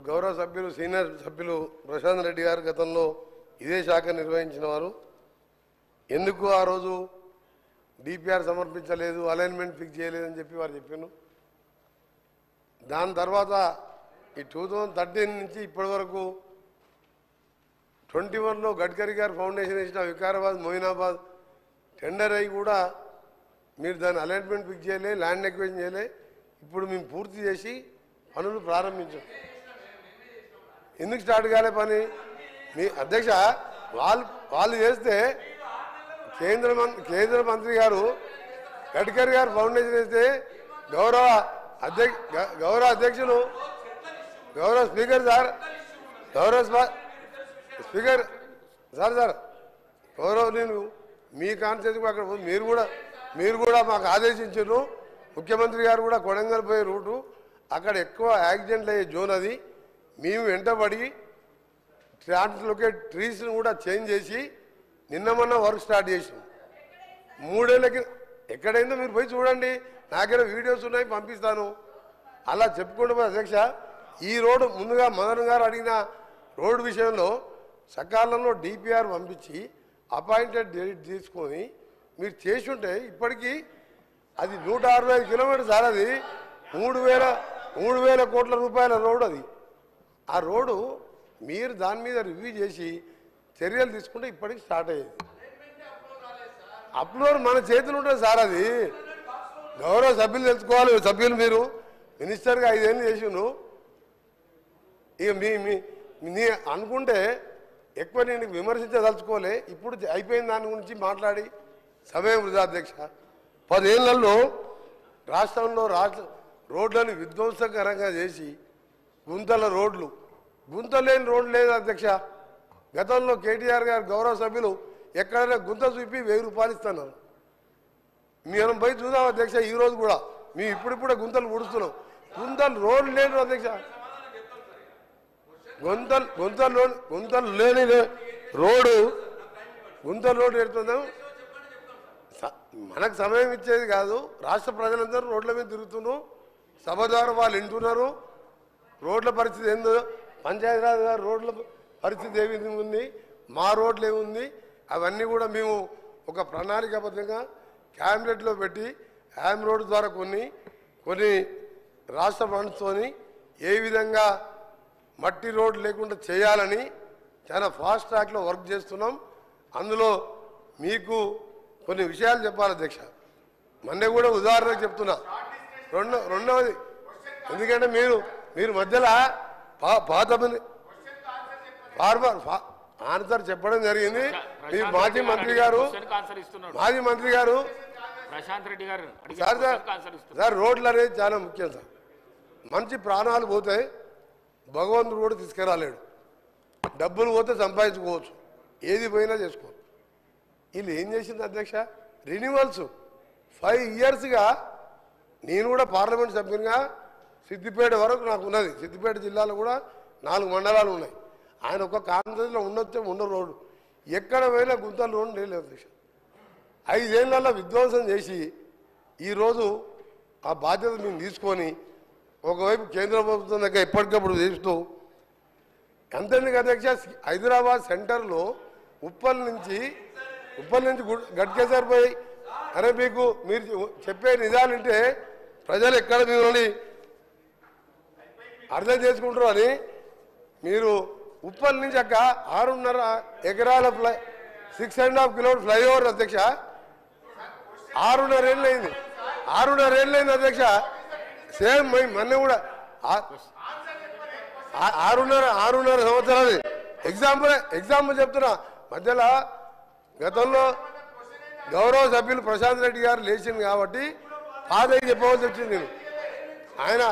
గౌరవ సభ్యులు సీనియర్ సభ్యులు ప్రశాంత్ రెడ్డి గారు గతంలో ఇదే శాఖ నిర్వహించిన వారు ఎందుకు ఆ రోజు డిపిఆర్ సమర్పించలేదు, అలైన్మెంట్ ఫిక్స్ చేయలేదని చెప్పి వారు చెప్పాను. దాని తర్వాత ఈ 2013 నుంచి ఇప్పటి వరకు 21లో గడ్కరీ గారు ఫౌండేషన్ ఇచ్చిన వికారాబాద్ మొయినాబాద్ టెండర్ అయ్యి కూడా మీరు దాని అలైన్మెంట్ ఫిక్స్ చేయలే, ల్యాండ్ ఎక్వేషన్ చేయలే. ఇప్పుడు మేము పూర్తి చేసి పనులు ప్రారంభించాం. ఎందుకు స్టార్ట్ కాలే పని? మీ అధ్యక్ష వాళ్ళు చేస్తే కేంద్ర మంత్రి గారు గడ్కరీ గారు ఫౌండేషన్ వేస్తే గౌరవ అధ్యక్షులు గౌరవ స్పీకర్ సార్ స్పీకర్ సార్ గౌరవ నేను మీ కాన్స్టిట్యూన్సీ అక్కడ మీరు కూడా మాకు ఆదేశించారు. ముఖ్యమంత్రి గారు కూడా కొడంగల్ పోయే రూటు అక్కడ ఎక్కువ యాక్సిడెంట్లు అయ్యే జోన్ అది. మేము వెంటబడి ట్రాన్స్లోకేట్ ట్రీస్ని కూడా చేంజ్ చేసి నిన్న మొన్న వర్క్ స్టార్ట్ చేసాం. 3 ఏళ్ళకి ఎక్కడైందో మీరు పోయి చూడండి, నాకైనా వీడియోస్ ఉన్నాయి పంపిస్తాను. అలా చెప్పుకుంటూ పోయి అధ్యక్ష ఈ రోడ్డు ముందుగా మదన్ గారు అడిగిన రోడ్డు విషయంలో సకాలంలో డిపిఆర్ పంపించి అపాయింటెడ్ డేట్ తీసుకొని మీరు చేసి ఉంటే ఇప్పటికీ అది 165 కిలోమీటర్స్ సార్. అది 3,000 కోట్ల రూపాయల రోడ్డు అది. ఆ రోడ్డు మీరు దాని మీద రివ్యూ చేసి చర్యలు తీసుకుంటే ఇప్పటికి స్టార్ట్ అయ్యేది. అప్లోడ్ మన చేతులు ఉంటుంది సార్. అది గౌరవ సభ్యులు తెలుసుకోవాలి. సభ్యులు మీరు మినిస్టర్గా 5 ఏళ్ళు చేసిను. ఇక మీ అనుకుంటే ఎక్కువ నేను విమర్శించదలుచుకోలే. ఇప్పుడు అయిపోయిన దాని గురించి మాట్లాడి సమయం వృధా అధ్యక్ష. 10 ఏళ్లలో రాష్ట్రంలో రోడ్లను విధ్వంసకరంగా చేసి గుంతలేని రోడ్లు లేదు అధ్యక్ష. గతంలో కేటీఆర్ గారు గౌరవ సభ్యులు ఎక్కడైనా గుంత చూపి 1000 రూపాయలు ఇస్తున్నారు. మేము పోయి చూద్దాం అధ్యక్ష. ఈరోజు కూడా మేము ఇప్పుడిప్పుడే గుంతలు పుడుస్తున్నాం. రోడ్లు లేని అధ్యక్ష. గుంతలు లేని రోడ్డు ఎడుతున్నాం. మనకు సమయం ఇచ్చేది కాదు. రాష్ట్ర ప్రజలందరూ రోడ్ల మీద తిరుగుతున్నాం. సభ ద్వారా వాళ్ళు వింటున్నారు. రోడ్ల పరిస్థితి ఏందో, పంచాయతీరాజ్ గారు రోడ్ల పరిస్థితి ఏ విధంగా ఉంది, మా రోడ్లు ఏముంది, అవన్నీ కూడా మేము ఒక ప్రణాళికాబద్ధంగా క్యాబినెట్లో పెట్టి హ్యామ్ రోడ్డు ద్వారా కొన్ని రాష్ట్ర ఫండ్స్తో ఏ విధంగా మట్టి రోడ్డు లేకుండా చేయాలని చాలా ఫాస్ట్ ట్రాక్లో వర్క్ చేస్తున్నాం. అందులో మీకు కొన్ని విషయాలు చెప్పాలి అధ్యక్ష. మొన్న కూడా ఉదాహరణకు చెప్తున్నా. రెండవది ఎందుకంటే మీరు మధ్యలో పాత ఆన్సర్ చెప్పడం జరిగింది. మీ మాజీ మంత్రి గారు ప్రశాంత్ రెడ్డి గారు సార్ రోడ్లు అనేది చాలా ముఖ్యం సార్. మంచి ప్రాణాలు పోతే భగవంతుడు కూడా తీసుకురాలేడు. డబ్బులు పోతే సంపాదించుకోవచ్చు, ఏది పోయినా చేసుకోవచ్చు. వీళ్ళు ఏం చేసింది అధ్యక్ష? రెన్యువల్స్ 5 ఇయర్స్గా నేను కూడా పార్లమెంట్ సభ్యునిగా సిద్దిపేట వరకు నాకు ఉన్నది. సిద్దిపేట జిల్లాలో కూడా 4 మండలాలు ఉన్నాయి. ఆయన ఒక కాన్ఫరెన్స్లో ఉండవు రోడ్డు ఎక్కడ పోయినా గుంతలు రోడ్డు లేదు అధ్యక్ష. 5 ఏళ్లలో విధ్వంసం చేసి ఈరోజు ఆ బాధ్యత మేము తీసుకొని ఒకవైపు కేంద్ర ప్రభుత్వం దగ్గర ఎప్పటికప్పుడు చేస్తూ ఎంతెందుకు అధ్యక్ష, హైదరాబాద్ సెంటర్లో ఉప్పల్ నుంచి గట్కేసర్ పోయి అరే మీకు మీరు చెప్పే నిజాలంటే ప్రజలు ఎక్కడ మిమ్మల్ని అర్థం చేసుకుంటారు అని మీరు ఉప్పల్ నుంచి అక్క 6.5 ఎకరాల 6.5 కిలోమీటర్ ఫ్లైఓవర్ అధ్యక్ష. 6.5 ఏళ్ళు అయింది. 6.5 ఏళ్ళు అయింది అధ్యక్ష. సేమ్ మొన్న కూడా 6.5 సంవత్సరాలు. ఎగ్జాంపుల్ చెప్తున్నా. మధ్యలో గతంలో గౌరవ సభ్యులు ప్రశాంత్ రెడ్డి గారు లేచింది కాబట్టి పాదయ్య చెప్పవలసి వచ్చింది నేను. ఆయన